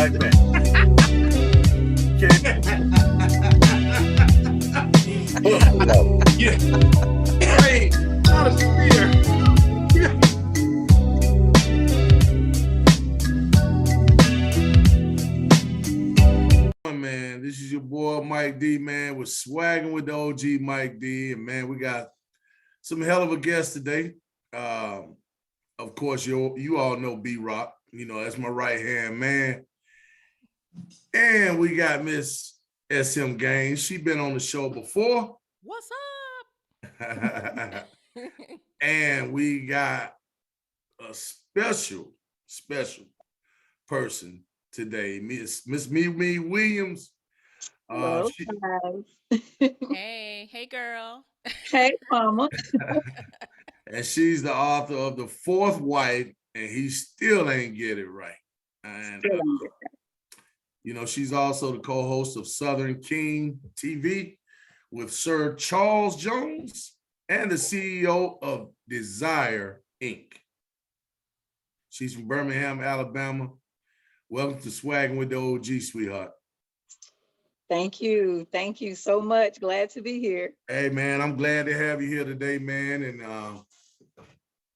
right back. Okay. Yeah. Hey, not a spear. Yeah. Man, this is your boy Mike D, man. We're swagging with the OG Mike D, and man, we got some hell of a guest today. Of course, you all know B-Rock. You know, that's my right-hand man. And we got Miss SM Gaines. She been on the show before. What's up? And we got a special person today, Miss Mimi Williams. Hello, guys. Hey girl. Hey, mama. And she's the author of The Fourth Wife, and he still ain't get it right. And you know, she's also the co-host of Southern King TV with Sir Charles Jones and the CEO of Desire Inc. She's from Birmingham, Alabama. Welcome to Swagging with the OG, sweetheart. Thank you. Thank you so much. Glad to be here. Hey, man, I'm glad to have you here today, man. And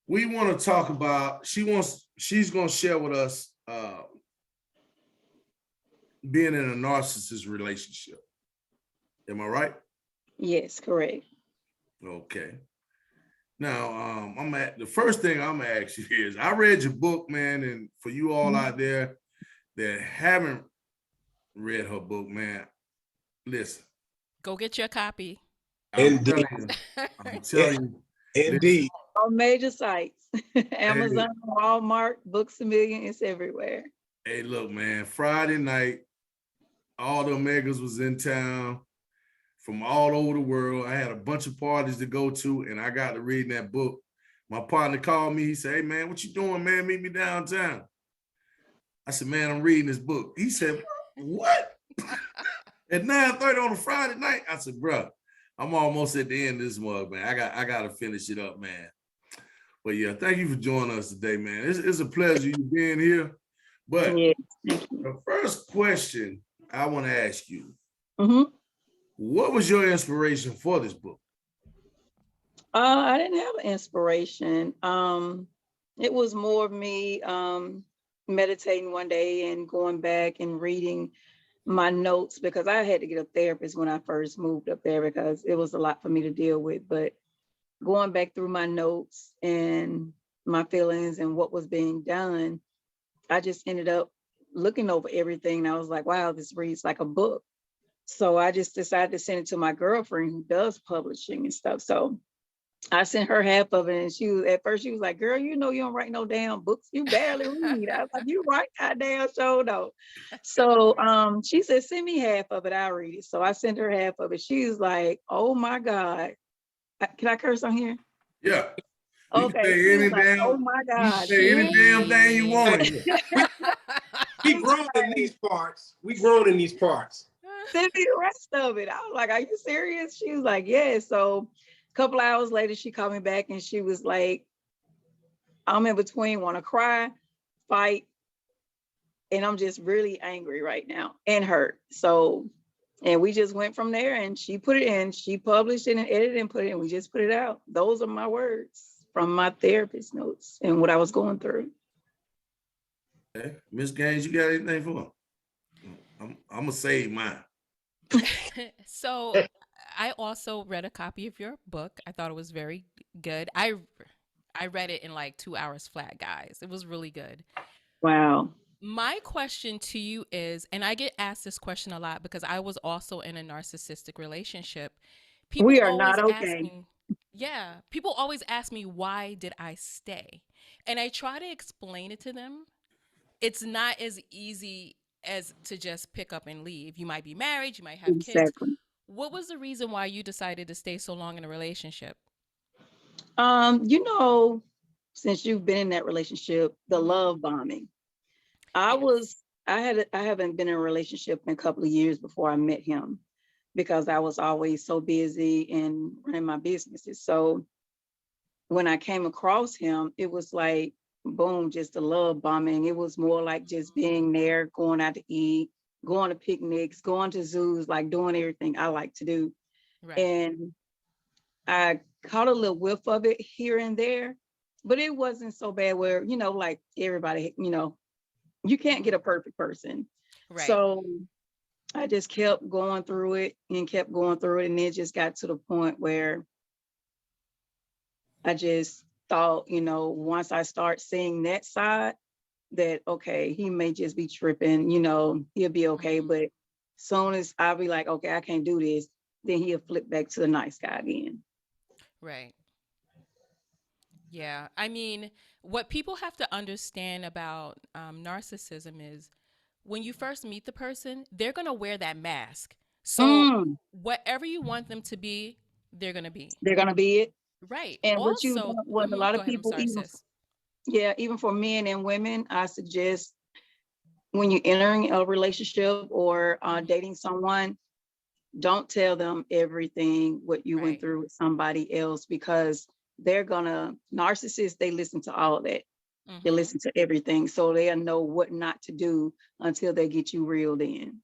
we want to talk about, she's going to share with us being in a narcissist relationship. Am I right? Yes, correct. Okay. Now, the first thing I'm gonna ask you is, I read your book, man, and for you all out there that haven't read her book, man, listen. Go get your copy. I'm telling you. Indeed. On major sites, Amazon, Walmart, Books A Million, it's everywhere. Hey, look, man, Friday night, all the Omegas was in town from all over the world. I had a bunch of parties to go to, and I got to reading that book. My partner called me. He said, "Hey, man, what you doing, man? Meet me downtown." I said, "Man, I'm reading this book." He said, "What?" At 9:30 on a Friday night? I said, "Bro, I'm almost at the end of this mug, man. I got to finish it up, man." But yeah, thank you for joining us today, man. It's a pleasure you being here. But the first question I want to ask you, what was your inspiration for this book? I didn't have an inspiration. It was more of me meditating one day and going back and reading my notes, because I had to get a therapist when I first moved up there because it was a lot for me to deal with. But going back through my notes and my feelings and what was being done, I just ended up looking over everything. And I was like, wow, this reads like a book. So I just decided to send it to my girlfriend who does publishing and stuff. So I sent her half of it, and at first she was like, "Girl, you know you don't write no damn books. You barely read." I was like, "You write that damn show though." So she said, "Send me half of it. I'll read it." So I sent her half of it. She was like, "Oh my God." Can I curse on here? Yeah. Okay. Say any damn, oh my God. Say any damn thing you want. We grown in these parts. Send me the rest of it. I was like, "Are you serious?" She was like, "Yeah." So a couple hours later, she called me back and she was like, "I'm in between, want to cry, fight, and I'm just really angry right now and hurt." So, and we just went from there, and she put it in, she published it and edited and put it in. We just put it out. Those are my words from my therapist notes and what I was going through. Okay. Miss Gaines, you got anything for her? I'm gonna save mine. So I also read a copy of your book. I thought it was very good. I read it in like 2 hours flat, guys. It was really good. Wow. My question to you is, and I get asked this question a lot because I was also in a narcissistic relationship. We are not okay. People always ask me, why did I stay? And I try to explain it to them. It's not as easy as to just pick up and leave. You might be married, you might have kids. What was the reason why you decided to stay so long in a relationship? You know, since you've been in that relationship, the love bombing. I haven't been in a relationship in a couple of years before I met him, because I was always so busy and running my businesses. So when I came across him, it was like boom, just the love bombing. It was more like just being there, going out to eat, going to picnics, going to zoos, like doing everything I like to do. Right. And I caught a little whiff of it here and there, but it wasn't so bad where, like everybody, you can't get a perfect person. Right. So I just kept going through it and kept going through it. And it just got to the point where I just thought, once I start seeing that side, that, okay, he may just be tripping, he'll be okay. Mhm. But soon as I'll be like, okay, I can't do this, then he'll flip back to the nice guy again. Right. Yeah. I mean, what people have to understand about narcissism is when you first meet the person, they're going to wear that mask. So whatever you want them to be, they're going to be. They're gonna be it. Right. And Also, what a lot go of ahead. I'm people, sorry, sis. even for men and women, I suggest when you're entering a relationship or dating someone, don't tell them everything what you went Right. through with somebody else, because narcissists, they listen to all of that. They Mhm. listen to everything. So they'll know what not to do until they get you reeled in.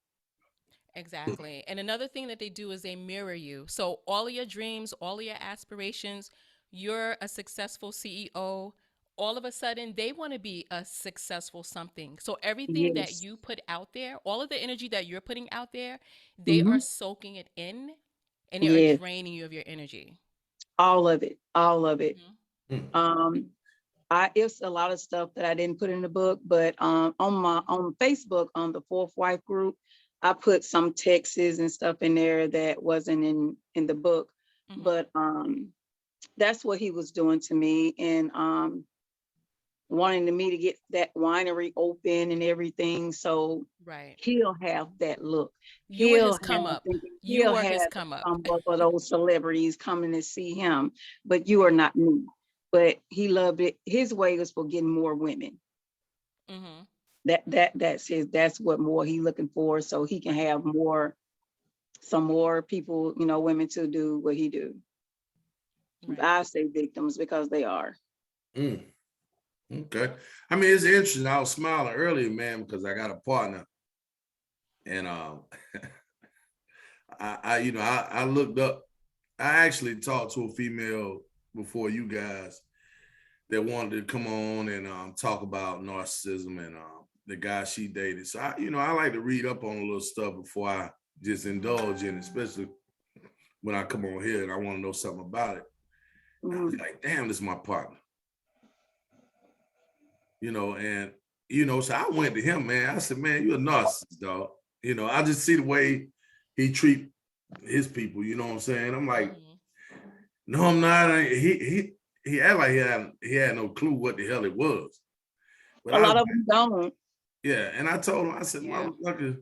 Exactly. And another thing that they do is they mirror you. So all of your dreams, all of your aspirations, you're a successful CEO. All of a sudden, they want to be a successful something. So everything that Yes. you put out there, all of the energy that you're putting out there, they Hmm. are soaking it in and they are Yes. draining you of your energy. All of it. All of it. Mhm. Mm. It's a lot of stuff that I didn't put in the book, but on Facebook, on the Fourth Wife group, I put some texts and stuff in there that wasn't in the book. Mhm. But that's what he was doing to me, and wanting me to get that winery open and everything. So Right. he'll have that look. You were his He'll come have up. You he'll were have his the come up. come up of those celebrities coming to see him, but you are Right. not me. But he loved it. His way was for getting more women. Mhm. That's what more he looking for, so he can have some more people, women to do what he do. Right. I say victims because they are. Mm. Okay. I mean, it's interesting. I was smiling earlier, man, because I got a partner, and I looked up. I actually talked to a female before you guys that wanted to come on and talk about narcissism and the guy she dated. So I like to read up on a little stuff before I just indulge in it, especially when I come on here and I want to know something about it. I was like, damn, this is my partner. So I went to him, man. I said, man, you're a narcissist, dog. I just see the way he treat his people, you know what I'm saying? I'm like, Mhm. no, I'm not. He act like he had no clue what the hell it was. But A I was lot of like, them don't. yeah, and I told him, I said, Yeah. motherfucker,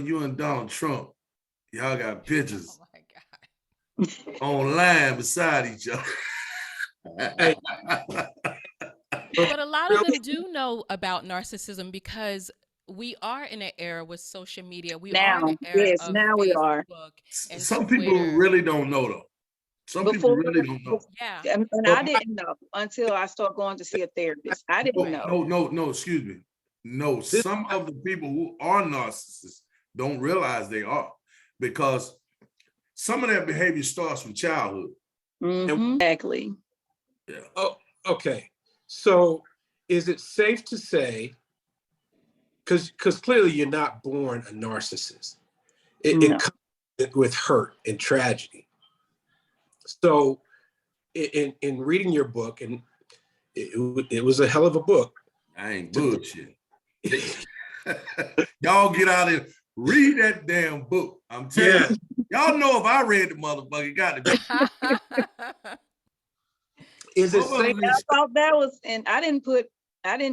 you and Donald Trump, y'all got pictures Oh my God. online beside each other. Hey, But a lot of really, them do know about narcissism because we are in an era with social media. We are in an Now, era yes, of now we are. Facebook and Some people Twitter. really don't know though. Some people Before, really don't know. Yeah, and But I didn't know until I started going to see a therapist. I didn't right. know. no, excuse me. No, this, some of the people who are narcissists don't realize they are, because some of that behavior starts from childhood. Exactly. Yeah. oh, okay. So is it safe to say, because clearly you're not born a narcissist. It No. comes with hurt and tragedy. So in reading your book, and it was a hell of a book. I ain't bullshit. Y'all get out and read that damn book. I'm telling you. Y'all know if I read the motherfucker, it got to be. Is it safe? I thought that was, and I didn't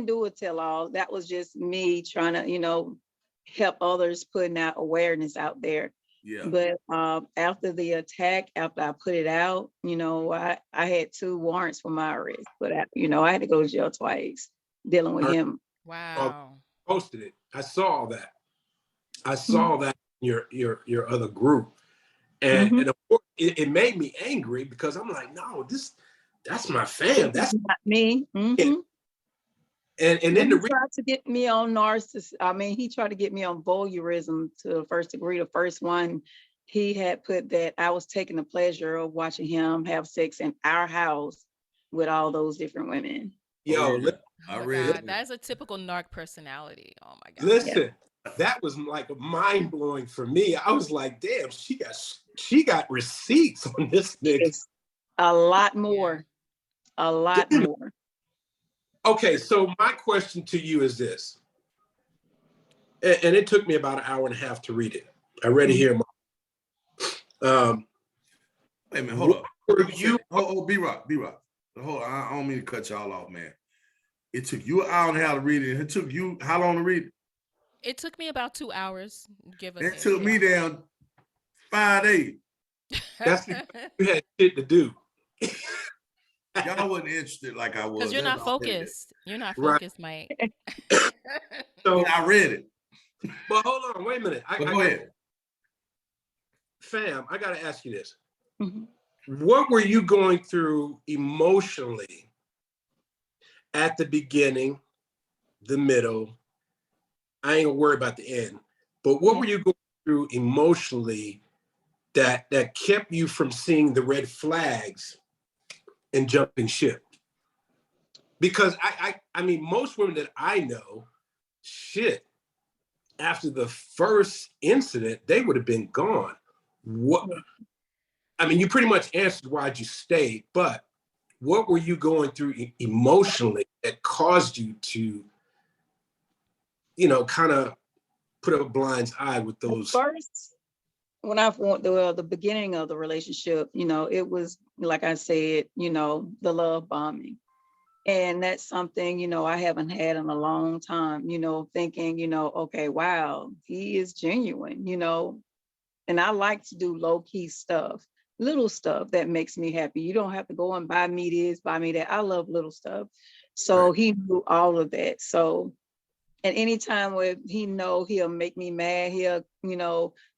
do a tell all. That was just me trying to, help others, putting out awareness out there. Yeah. But after the attack, after I put it out, I had 2 warrants for my arrest. But I had to go to jail twice dealing with him. Wow. Posted it. I saw that. I saw that in your other group, and of course it made me angry because I'm like, no, that's my fam. That's not me. and then When the he tried to get me on narcissist, I mean, he tried to get me on voyeurism to the first degree. The first one, he had put that I was taking the pleasure of watching him have sex in our house with all those different women. yo, yeah. Oh I my read God, it. that is a typical narc personality. Oh my God. listen, that was like mind blowing for me. I was like, damn, she got receipts on this nigga. It's a lot more, a lot more. Okay, so my question to you is this, and it took me about an hour and a half to read it. I read it here. Wait a minute, hold up. Were you? Oh, B-Rock. Hold on, I don't mean to cut y'all off, man. It took you an hour and a half to read it. It took you how long to read it? It took me about 2 hours, give or It take. took me down 5 days. That's because you had shit to do. Y'all wasn't interested like I was. Because you're not That's all it is. focused. You're not Right. focused, Mike. So, But I read it. but hold on, wait a minute. But go ahead. Fam, I gotta ask you this. Mhm. What were you going through emotionally at the beginning, the middle? I ain't gonna worry about the end, but what were you going through emotionally that kept you from seeing the red flags and jumping ship? Because I mean, most women that I know, shit, after the first incident, they would have been gone. What? I mean, you pretty much answered why'd you stay, but what were you going through emotionally that caused you to, kind of put up a blind eye with those? First, when I went the beginning of the relationship, it was like I said, the love bombing. And that's something, I haven't had in a long time, thinking, okay, wow, he is genuine, and I like to do low key stuff, little stuff that makes me happy. You don't have to go and buy me this, buy me that. I love little stuff. So he knew all of that. So, and anytime where he'll make me mad, he'll,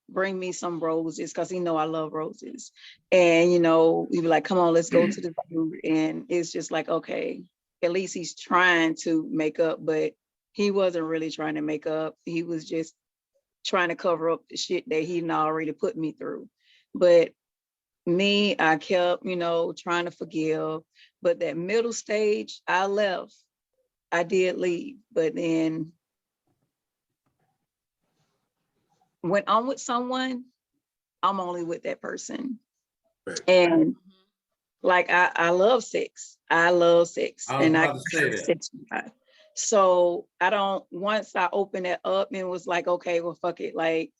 bring me some roses because he know I love roses. And, he'd be like, come on, let's go to the zoo. And it's just like, okay, at least he's trying to make up, but he wasn't really trying to make up. He was just trying to cover up the shit that he'd already put me through. But me, I kept, trying to forgive. But that middle stage, I left. I did leave. But then when I'm with someone, I'm only with that person. Right. And like I love sex. I love sex. I was And about to say that. sex. So once I opened it up and was like, okay, well, fuck it. Like,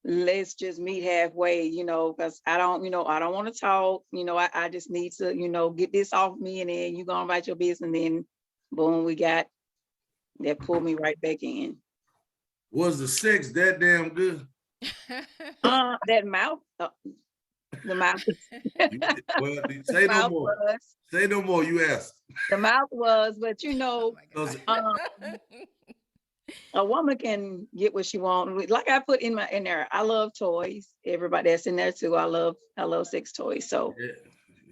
let's just meet halfway, because I don't want to talk, I just need to, get this off me, and then you gonna write your business, and then boom, we got that pulled me right back in. Was the sex that damn good? That mouth, the mouth. Well, say no more. Say no more. You asked. The mouth was, but Oh my God. a woman can get what she wants. Like I put in there, I love toys. Everybody that's in there too. I love sex toys. So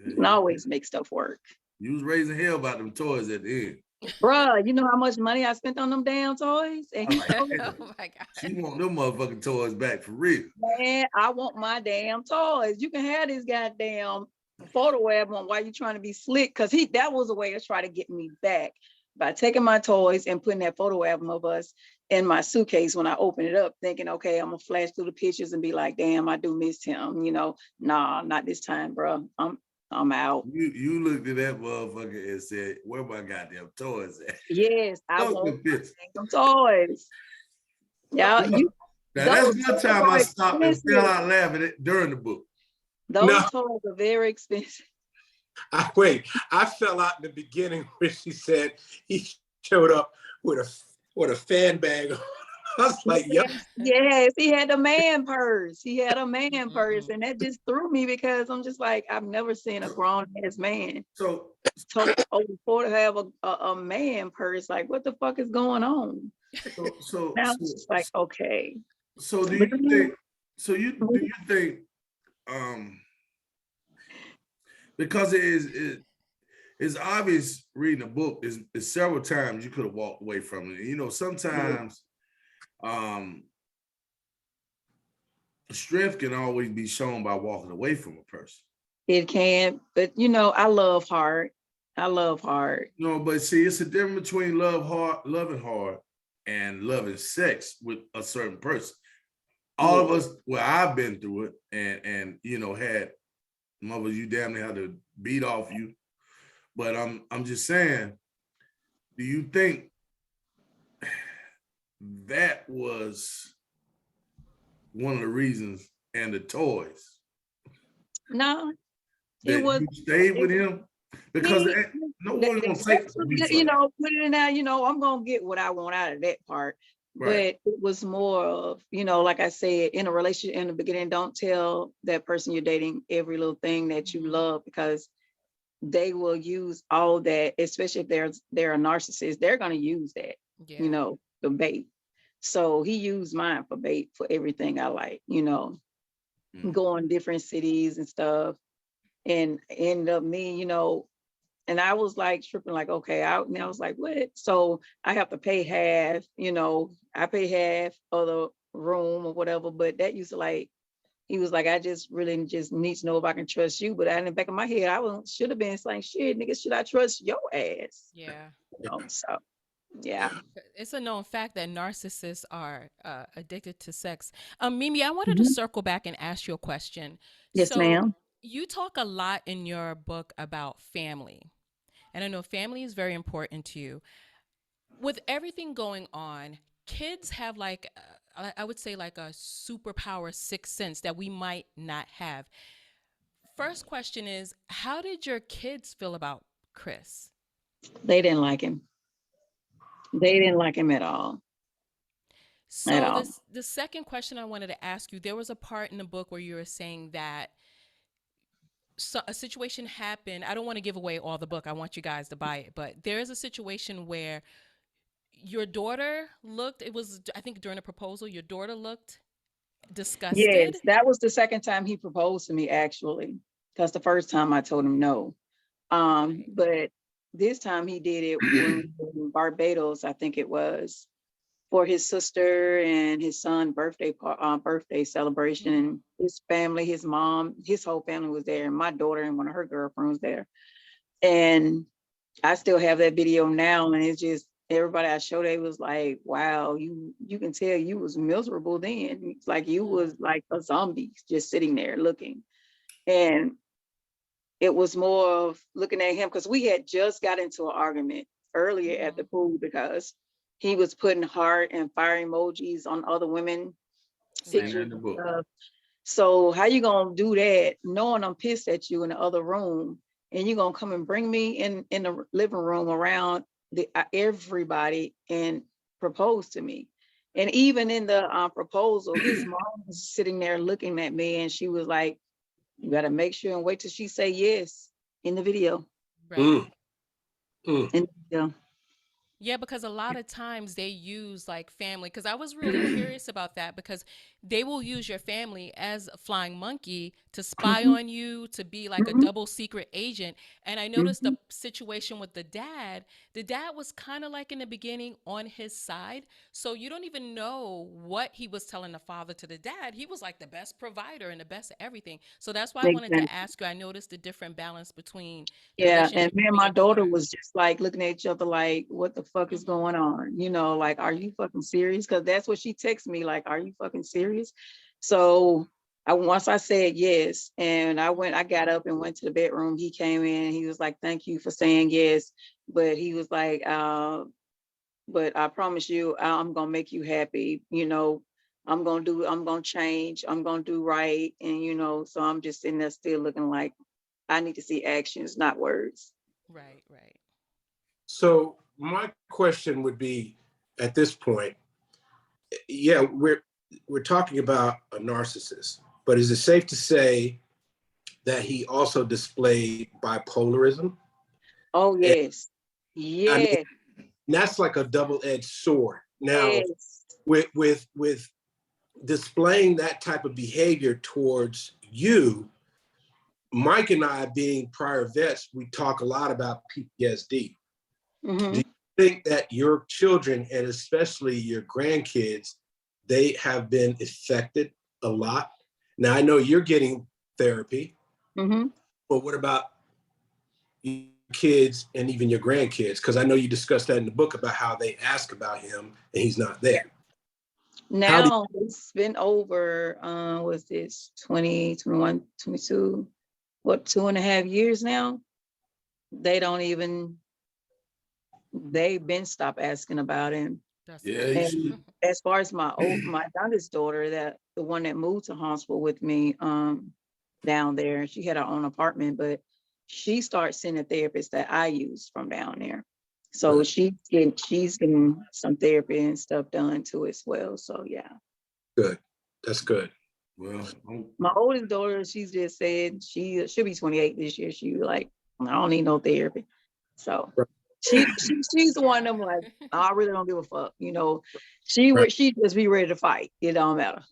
you can always make stuff work. You was raising hell about them toys at the end. Bruh, you know how much money I spent on them damn toys? And Oh my God. She want them motherfucking toys back for real. man, I want my damn toys. You can have this goddamn photo album while you're trying to be slick, because that was a way to try to get me back by taking my toys and putting that photo album of us in my suitcase when I open it up, thinking, okay, I'm gonna flash through the pictures and be like, damn, I do miss him. Nah, not this time, bro. I'm out. You looked at that motherfucker and said, "Where my goddamn toys at?" Yes, I Those want the my bitch. damn toys. Yeah, Now, that's one time I stopped and fell out laughing during the book. Those toys are very expensive. I fell out in the beginning where she said he showed up with a fan bag. I was like, yes, he had a man purse. He had a man purse, and that just threw me because I'm just like, I've never seen a grown ass man So over 40 have a man purse. Like, what the fuck is going on? Now it's just like, okay. So do you think? So do you think? Because it's obvious reading a book is several times you could have walked away from it. You know, sometimes strength can always be shown by walking away from a person. It can, but you know, I love hard. I love hard. No, but see, it's a difference between loving hard and loving sex with a certain person. All of us, well, I've been through it and you know, had mother, you damn near had to beat off you. But I'm just saying, do you think that was one of the reasons and the toys No, that it was. you stayed with him? Because no one gonna say You know, put it in there, you know, I'm gonna get what I want out of that part. right. But it was more of, you know, like I said, in a relationship in the beginning, don't tell that person you're dating every little thing that you love, because they will use all that, especially if they're a narcissist, they're gonna use that, you know, the bait. So he used mine for bait for everything I like, you know, going different cities and stuff. And end up me, you know, and I was like tripping, like, okay, and I was like, what? So I have to pay half, you know, I pay half of the room or whatever. But that used to like, he was like, I just really just need to know if I can trust you. But in the back of my head, should have been saying, shit, nigga, should I trust your ass? Yeah. You know, so yeah. It's a known fact that narcissists are addicted to sex. Mimi, I wanted to circle back and ask you a question. Yes, So ma'am. you talk a lot in your book about family. And I know family is very important to you. With everything going on, kids have like, I would say like a superpower sixth sense that we might not have. First question is, how did your kids feel about Chris? They didn't like him. They didn't like him at all. At So all. the second question I wanted to ask you, there was a part in the book where you were saying that a situation happened. I don't want to give away all the book. I want you guys to buy it. But there is a situation where your daughter looked, it was, I think during a proposal, your daughter looked disgusted. Yes, that was the second time he proposed to me, actually. Because the first time I told him no. But this time he did it when in Barbados, I think it was, for his sister and his son birthday celebration. And his family, his mom, his whole family was there, and my daughter and one of her girlfriends was there. And I still have that video now, and it's just everybody I showed, they was like, wow, you can tell you was miserable then. It's like you was like a zombie just sitting there looking. And it was more of looking at him, because we had just got into an argument earlier at the pool because he was putting heart and fire emojis on other women pictures and stuff. So how you gonna do that knowing I'm pissed at you in the other room, and you gonna come and bring me in the living room around everybody and propose to me? And even in the proposal, his mom was sitting there looking at me, and she was like, you got to make sure and wait till she say yes in the video. Right. In the video. Yeah, because a lot of times they use like family, because I was really curious about that, because they will use your family as a flying monkey to spy on you, to be like a double secret agent. And I noticed the situation with the dad was kind of like in the beginning on his side. So you don't even know what he was telling the father to the dad. He was like the best provider and the best at everything. So that's why I wanted to ask you. I noticed the different balance between and me and my daughter was just like looking at each other like, what the fuck is going on? You know, like, are you fucking serious? Because that's what she texted me, like, are you fucking serious? So once I said yes, and I got up and went to the bedroom. He came in, he was like, thank you for saying yes. But he was like, but I promise you, I'm gonna make you happy. You know, I'm gonna change, I'm gonna do right. And you know, so I'm just sitting there still looking like I need to see actions, not words. Right, right. So my question would be, at this point, yeah, we're talking about a narcissist, but is it safe to say that he also displayed bipolarism? Oh yes, yes. I mean, that's like a double-edged sword. Now, yes. with displaying that type of behavior towards you, Mike and I, being prior vets, we talk a lot about PTSD. Mhm. Do you think that your children, and especially your grandkids, they have been affected a lot? Now, I know you're getting therapy, Mhm. but what about your kids and even your grandkids? Because I know you discussed that in the book about how they ask about him and he's not there. How do Now it's been over, what's this, 20, 21, 22, what, 2.5 years now? They don't even, they've been stopped asking about him. That's Yeah, good. you And should. as far as my youngest daughter, that the one that moved to Huntsville with me, down there, she had her own apartment, but she started seeing a therapist that I use from down there. So Right. she's getting some therapy and stuff done too as well. So yeah. good? That's good. Well, My oldest daughter, she's just said she'll be 28 this year. She like, I don't need no therapy. So Right. she's the one of them like, I really don't give a fuck. You know, she Right. would she just be ready to fight. It don't matter.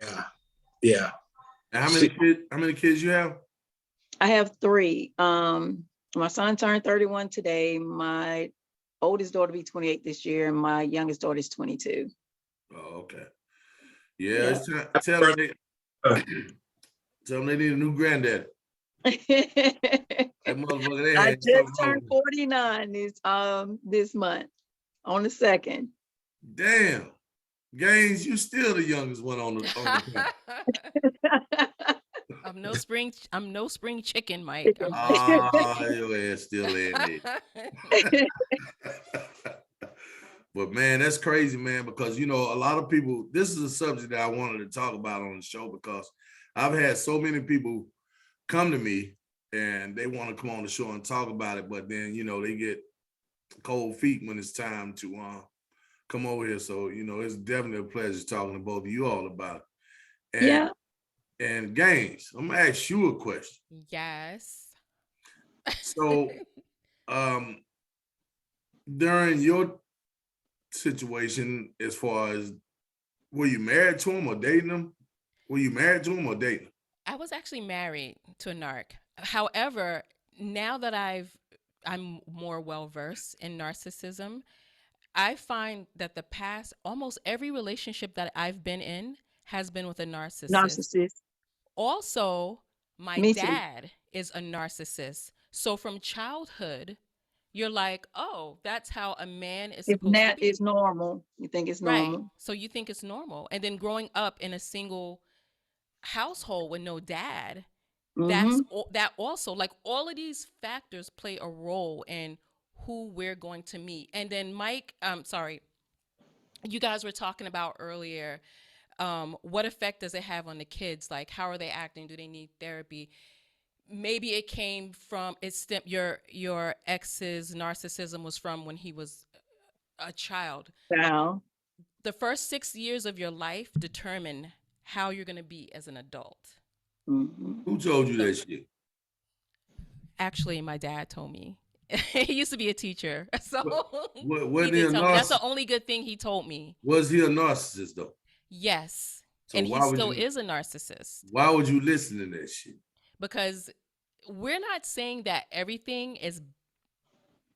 Yeah. Yeah. and how See- many kids you have? I have 3. My son turned 31 today. My oldest daughter be 28 this year, and my youngest daughter is 22. Oh, okay. Yeah, Yeah. it's time. Tell them they need a new granddaddy. That motherfucker they I had just something turned wrong. 49 this month on the 2nd. Damn. Gaines, you still the youngest one on the panel. I'm no spring chicken, Mike. I'm Your ass still laying there. But man, that's crazy, man, because you know, a lot of people, this is a subject that I wanted to talk about on the show because I've had so many people come to me and they want to come on the show and talk about it, but then, you know, they get cold feet when it's time to come over here. So, you know, it's definitely a pleasure talking to both of you all about it. Yeah. And Gaines, I'm gonna ask you a question. Yes. So during your situation, as far as were you married to him or dating him? Were you married to him or dating him? I was actually married to a narc. However, now that I'm more well versed in narcissism, I find that almost every relationship that I've been in has been with a narcissist. Narcissist. Also, my Me too. dad is a narcissist. So from childhood, you're like, oh, that's how a man is If supposed to that is be. normal, you think it's Right. normal. So you think it's normal. And then growing up in a single household with no dad, Mm-hmm. that also, like, all of these factors play a role in who we're going to meet. And then Mike, sorry, you guys were talking about earlier, what effect does it have on the kids? Like, how are they acting? Do they need therapy? Maybe it came from your ex's narcissism was from when he was a child. Wow. The first 6 years of your life determine how you're going to be as an adult. Mm-hmm. Who told you So that shit? actually, my dad told me. He used to be a teacher, so he Wasn't he a did tell me. That's the narcissist? only good thing he told me. Was he a narcissist though? Yes, So and he still is a narcissist, why would you listen to that shit? because we're not saying that everything is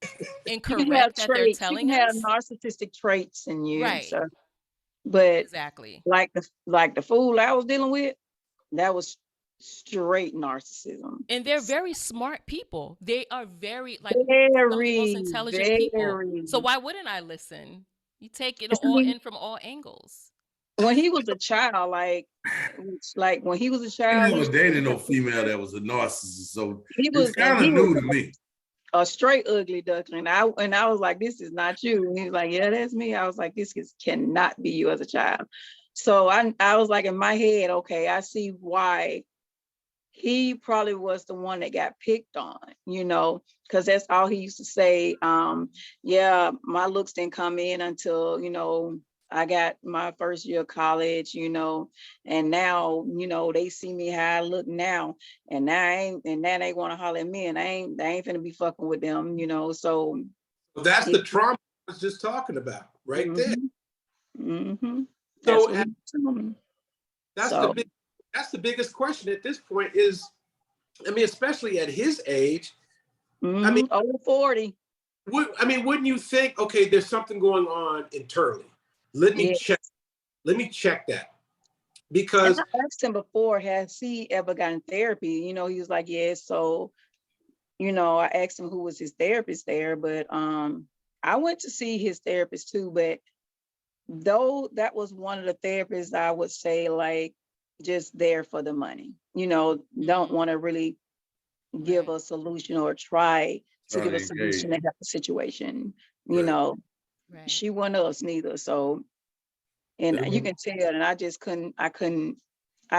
You can have incorrect that they're traits. You telling can have us. narcissistic traits in you. Right. So, but Exactly. like the fool I was dealing with, that was straight narcissism. And they're very smart people. They are very, like, some of the most Very, intelligent people. very. So why wouldn't I listen? You take it I all mean, in from all angles. when he was a child, like when he was a I child, ain't never dated no female that was a narcissist, so he it's was, and kind of he was new to me. a straight ugly duckling. I was like, this is not you. And he was like, yeah, that's me. I was like, cannot be you as a child. So I was like, in my head, okay, I see why he probably was the one that got picked on, because that's all he used to say. Yeah, my looks didn't come in until, I got my first year of college, and now, they see me how I look now, and now they want to holler at me, and they ain't finna be fucking with them, so. That's the trauma I was just talking about right there. Mm-hmm. That's So what he told me. that's the biggest question at this point is, I mean, especially at his age. Mm-hmm. I mean, over 40. Wouldn't you think, okay, there's something going on internally? Let me check. Let me check that. Because I asked him before, has he ever gotten therapy? You know, he was like, yes. So, you know, I asked him who was his therapist there, but I went to see his therapist too, but though that was one of the therapists I would say like just there for the money, you know, don't want to really give a solution or try to give a solution to help the situation. You know, she wasn't us neither. So, and you can tell, and I just couldn't, I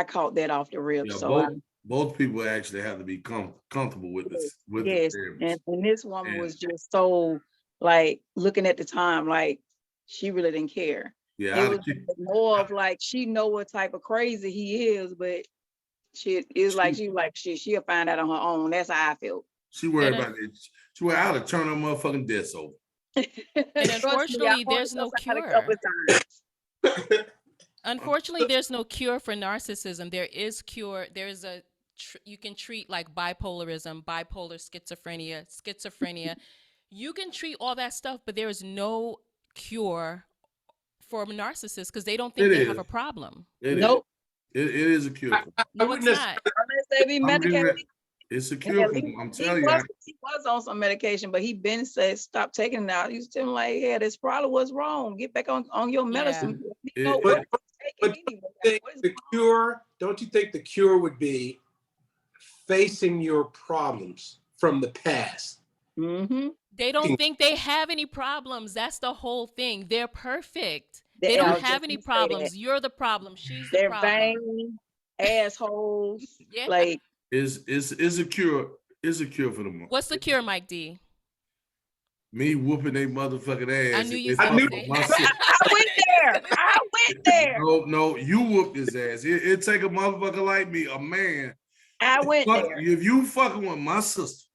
caught that off the rip. Yeah, So both people actually have to be comfortable with this. With yes, the therapist. and this woman was just so like looking at the time, like she really didn't care. Yeah, it was more of like she know what type of crazy he is, but she'll find out on her own. That's how I felt. She worried about it. She worried how to turn her motherfucking desk over. And unfortunately, there's no cure. Unfortunately, there's no cure for narcissism. There is cure. There's you can treat like bipolarism, bipolar schizophrenia. You can treat all that stuff, but there is no cure for narcissists because they don't think they have a problem. Nope. It is a cure. No, it's not. Unless they be medicated. It's a cure for them. I'm telling you. He was on some medication, but he been said stop taking it out. He was telling like, yeah, this probably was wrong. Get back on your medicine. Yeah. But the cure, don't you think the cure would be facing your problems from the past? Mm-hmm. They don't think they have any problems. That's the whole thing. They're perfect. They don't have any problems. You're the problem. She's the problem. They're vain assholes. Yeah. Like is a cure. Is a cure for them. What's the cure, Mike D? Me whooping they motherfucking ass. I knew you. I went there. No, you whooped his ass. It take a motherfucker like me, a man. I went there. If you fucking with my sister.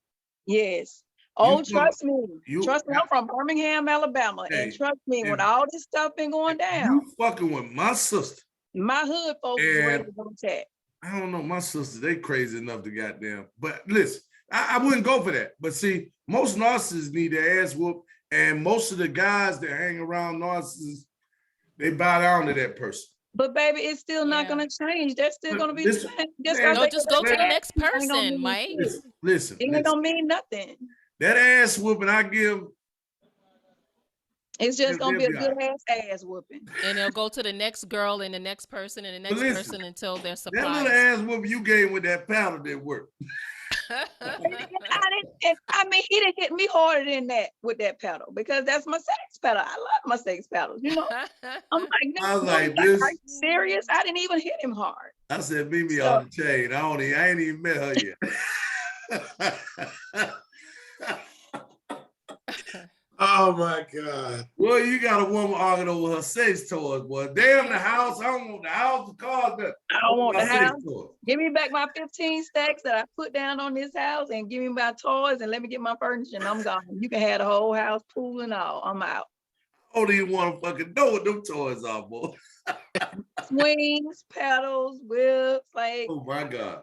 Yes. Oh, trust me. Trust me, I'm from Birmingham, Alabama. And trust me, when all this stuff been going down. You fucking with my sister. My hood folks is ready to go attack. I don't know, my sisters, they crazy enough to goddamn. But listen, I wouldn't go for that. But see, most narcissists need their ass whooped, and most of the guys that hang around narcissists, they bow down to that person. But baby, it's still not going to change. They're still going to be the same. Just go to the next person, Mike. Listen. It don't mean nothing. That ass whooping I give. It's just going to be a good ass whooping. And they'll go to the next girl and the next person and the next person until they're supplied. That little ass whooping you gave with that paddle didn't work. I mean, he didn't hit me harder than that with that pedal because that's my sex pedal. I love my sex pedals, you know. I'm like, no, I was like, are you serious? I didn't even hit him hard. I said, meet me on the chain. I ain't even met her yet. Oh my God. Well, you got a woman arguing over her sex toys, boy. Damn the house. I don't want the house, the cars. I don't want the house. Give me back my 15 stacks that I put down on this house and give me my toys and let me get my furniture and I'm gone. You can have the whole house, pool and all. I'm out. I don't even want to fucking know what them toys are, boy. Swings, pedals, whips, like. Oh my God.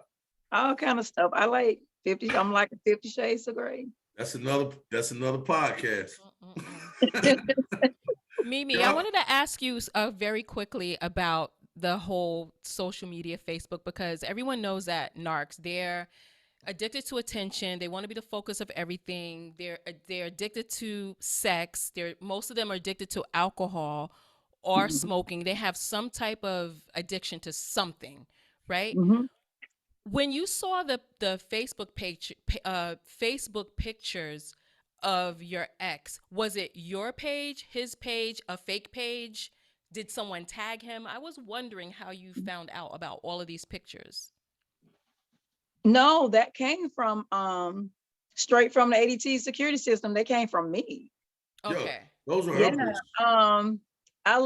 All kind of stuff. I like 50. I'm like a 50 Shades of Grey. That's another podcast. Mimi, I wanted to ask you very quickly about the whole social media, Facebook, because everyone knows that narcs, they're addicted to attention. They want to be the focus of everything. They're addicted to sex. Most of them are addicted to alcohol or smoking. They have some type of addiction to something, right? Mm-hmm. When you saw the Facebook page, Facebook pictures of your ex, was it your page, his page, a fake page? Did someone tag him? I was wondering how you found out about all of these pictures. No, that came from straight from the ADT security system. They came from me. Okay. Those are her pictures. I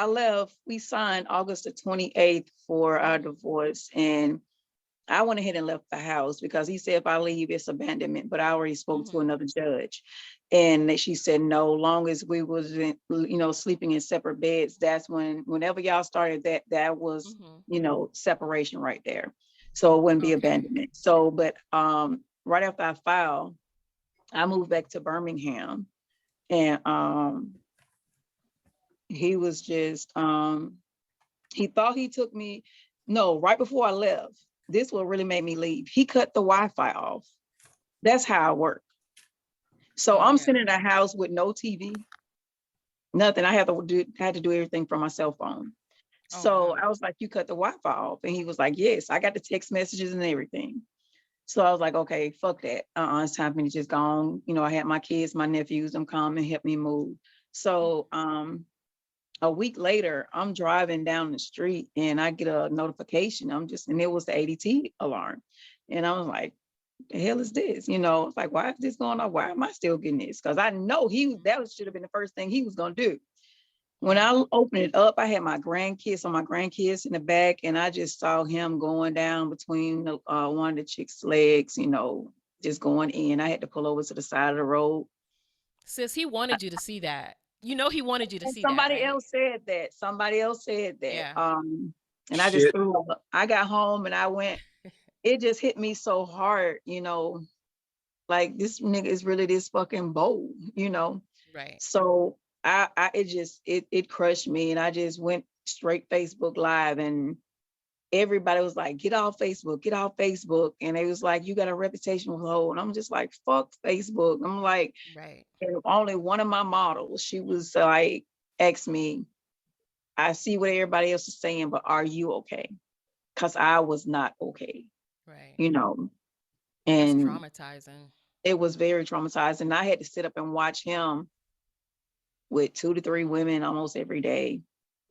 left. We signed August the 28th for our divorce, and I went ahead and left the house because he said if I leave, it's abandonment. But I already spoke to another judge, and she said no. Long as we was, sleeping in separate beds, that's whenever y'all started that was, separation right there. so it wouldn't be Okay. abandonment. So, but right after I filed, I moved back to Birmingham, and he was just he thought he took me. No, right before I left, this what really made me leave. He cut the Wi-Fi off. That's how I work. So Oh, I'm yeah. sitting in a house with no TV, nothing. I had to do everything from my cell phone. Oh, So wow. I was like, "You cut the Wi-Fi off," and he was like, "Yes." I got the text messages and everything. So I was like, "Okay, fuck that. It's time for me to just go on." You know, I had my kids, my nephews, them come and help me move. So a week later, I'm driving down the street and I get a notification. And it was the ADT alarm. And I was like, the hell is this? You know, it's like, why is this going on? Why am I still getting this? Because I know that should have been the first thing he was going to do. When I opened it up, I had my grandkids in the back, and I just saw him going down between one of the chick's legs, you know, just going in. I had to pull over to the side of the road. Sis, he wanted you to see that. You know he wanted you to And see that, right? somebody else said that. Yeah. And I just Shit. threw up. I got home and I went, it just hit me so hard, you know, like this nigga is really this fucking bold, you know. Right. So it crushed me, and I just went straight Facebook Live, and everybody was like, get off Facebook, get off Facebook. And they was like, you got a reputation with hoe. And I'm just like, fuck Facebook. I'm like, Right. and only one of my models, she was like, asked me, I see what everybody else is saying, but are you okay? Because I was not okay, Right. you know. That's And traumatizing. it was very traumatizing. I had to sit up and watch him with 2 to 3 women almost every day,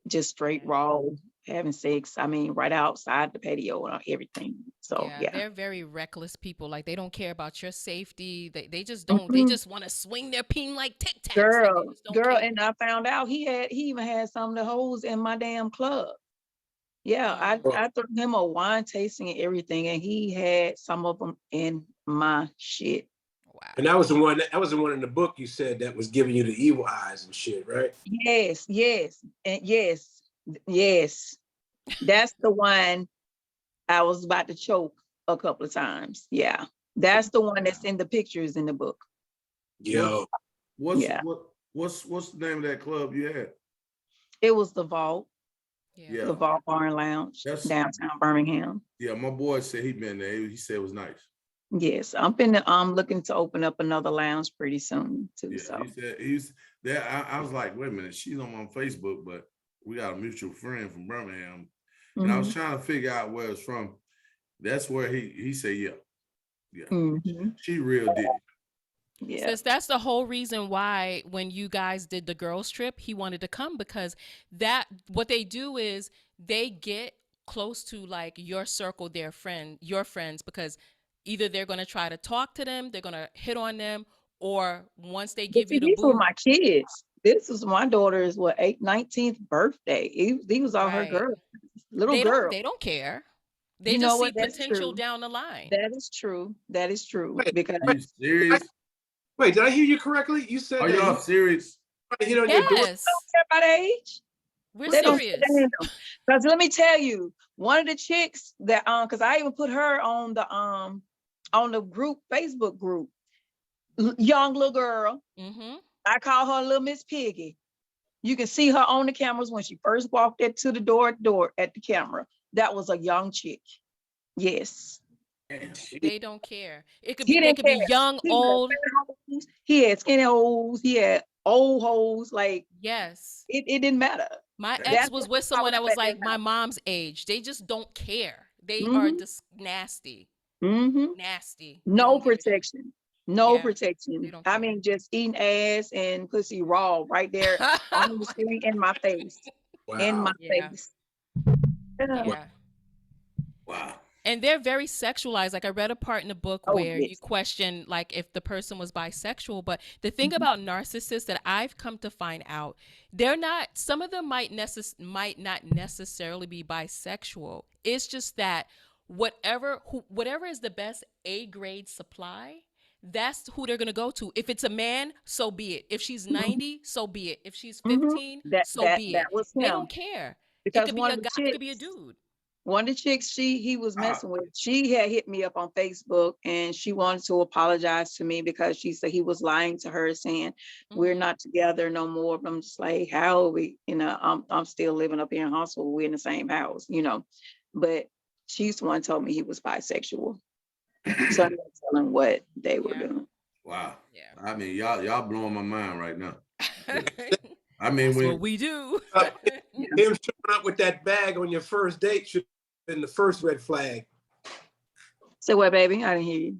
just straight Yeah. raw, having sex. I mean, right outside the patio and everything. So Yeah, yeah. they're very reckless people. Like they don't care about your safety. They just don't. They Mhm. just want to swing their peen like Tic Tacs. Like they Girl, just don't girl, care. and I found out he even had some of the hoes in my damn club. Yeah, Mm, I threw him a wine tasting and everything, and he had some of them in my shit. And wow. that was the one in the book you said that was giving you the evil eyes and shit, right? Yes, yes, and yes, yes. That's the one I was about to choke a couple of times. Yeah, that's the one that's Wow. in the pictures in the book. What's Yo, what's Yeah, what's the name of that club you had? it was the Vault, Yeah. the Yeah, Vault Bar and Lounge, that's downtown Birmingham. yeah. My boy said he been there. He said it was nice. Yes, I'm looking to open up another lounge pretty soon too. Yeah, he So said he's there. I was like, wait a minute, she's on my Facebook, but we got a mutual friend from Birmingham, and I was mhm, trying to figure out where it's from. That's where he said, yeah, yeah, mhm, she real deal. yeah. Sis, that's the whole reason why when you guys did the girls trip, he wanted to come because that what they do is they get close to like your circle, your friends, because either they're gonna try to talk to them, they're gonna hit on them, or once they But give see, you the these were boot, my kids. This was my daughter's 19th birthday. These was all her right? girls, little They girl. don't care. They You know just see what? That's potential true. down the line. That is true. That is true. wait, Because Are wait, you did I, serious? wait, did I hear you correctly? You said Are that he y'all serious? tried to hit on your daughter. Yes, care about age. we're They don't serious. care. Because let me tell you, one of the chicks that because I even put her on the group, Facebook group, young little girl. Mm-hmm. I call her little Miss Piggy. You can see her on the cameras when she first walked into the door at the camera. That was a young chick. Yes. Damn. They don't care. It could be He they didn't could be care. young, He had old. fat hoes, he had skinny hoes, he had old hoes. Like Yes. it didn't matter. My ex Damn. That's was what with I someone was that up was at that like my mom's age. They just don't care. They are time. just nasty. Hmm. Nasty. They No don't give a shit. protection. No Yeah. They protection. don't I care. mean, just eating ass and pussy raw right there on the screen in my face. In my Wow. Yeah. face. Yeah. Wow. Yeah. Wow. And they're very sexualized. Like I read a part in the book Oh, where you yes. question like if the person was bisexual, but the thing Mhm. about narcissists that I've come to find out, they're not some of them might not necessarily be bisexual. It's just that whatever is the best A grade supply, that's who they're going to go to. If it's a man, so be it. If she's Mhm. 90, so be it. If she's Mhm. 15, That so that be that it. was They him don't care. It because could be one a of the guy, it could be a chicks dude. One of the chicks he was messing with, she had hit me up on Facebook and she wanted to apologize to me because she said he was lying to her, saying we're not together no more. But I'm just like, how are we? You know, I'm still living up here in Huntsville. We're in the same house, you know. But she's the one told me he was bisexual. So I'm not telling what they were doing. Wow. Yeah. I mean, y'all blowing my mind right now. I mean, That's when what we do. Him showing up with that bag on your first date should have been the first red flag. So what, baby? I didn't hear you.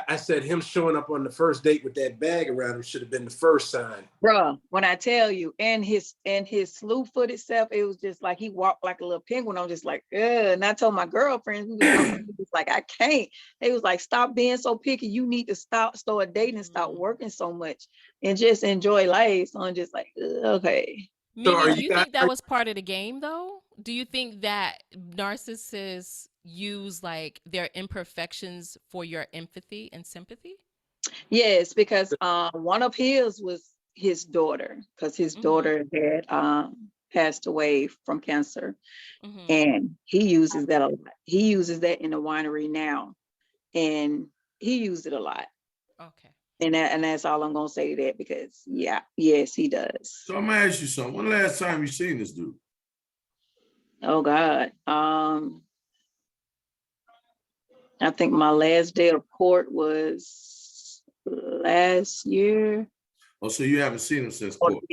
I said him showing up on the first date with that bag around him should have been the first sign. Bruh, when I tell you, and his slew-footed self, it was just like he walked like a little penguin. I'm just like, ugh. And I told my girlfriend, who was like, I can't. They was like, stop being so picky. You need to start dating and stop working so much and just enjoy life. So I'm just like, okay. Mimi, do you think that was part of the game, though? Do you think that narcissists use like their imperfections for your empathy and sympathy? Yes, because one of his was his daughter, because his daughter had passed away from cancer, and he uses that a lot. He uses that in the winery now, and he used it a lot. Okay. And that's all I'm gonna say to that, because yes, he does. So I'm gonna ask you something. When the last time you seen this dude? Oh God. I think my last day of court was last year. Oh, so you haven't seen him since court?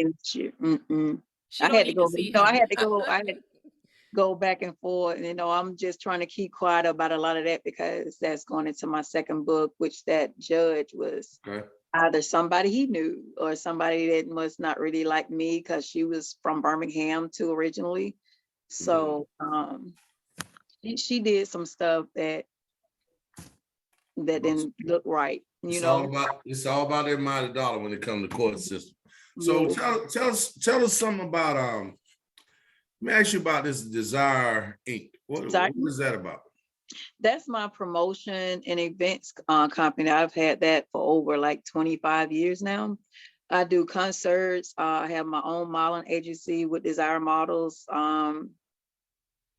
I had to go. I had to go back and forth. You know, I'm just trying to keep quiet about a lot of that because that's going into my second book, which that judge was either somebody he knew or somebody that must not really like me, because she was from Birmingham too originally. So she did some stuff that didn't look right. It's all about their mighty dollar when it comes to court system. So tell us something about let me ask you about this Desire Inc. What is that about? That's my promotion and events company. I've had that for over like 25 years now. I do concerts. I have my own modeling agency with Desire Models.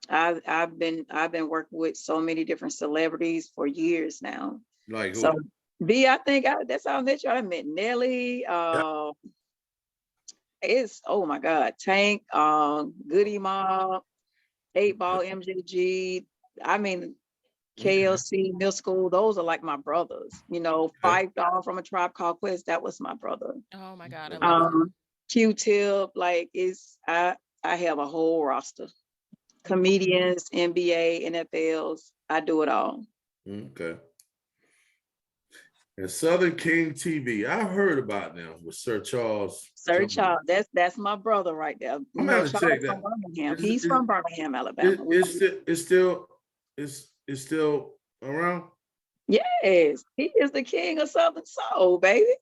I've been working with so many different celebrities for years now. Like who? So B, I think that's how I met you. I met Nelly. It's, oh my God, Tank, Goody Mob, 8-Ball, MJG. I mean, KLC, Mill School. Those are like my brothers. You know, $5 from A Tribe Called Quest. That was my brother. Oh my God, I love it. Q-Tip, like I have a whole roster. Comedians, NBA, NFLs. I do it all. Okay. And Southern King TV, I heard about them with Sir Charles. Sir Charles, that's my brother right there. I'm gonna check that. He's from Birmingham, Alabama. It's still around. Yes, he is the king of Southern Soul, baby.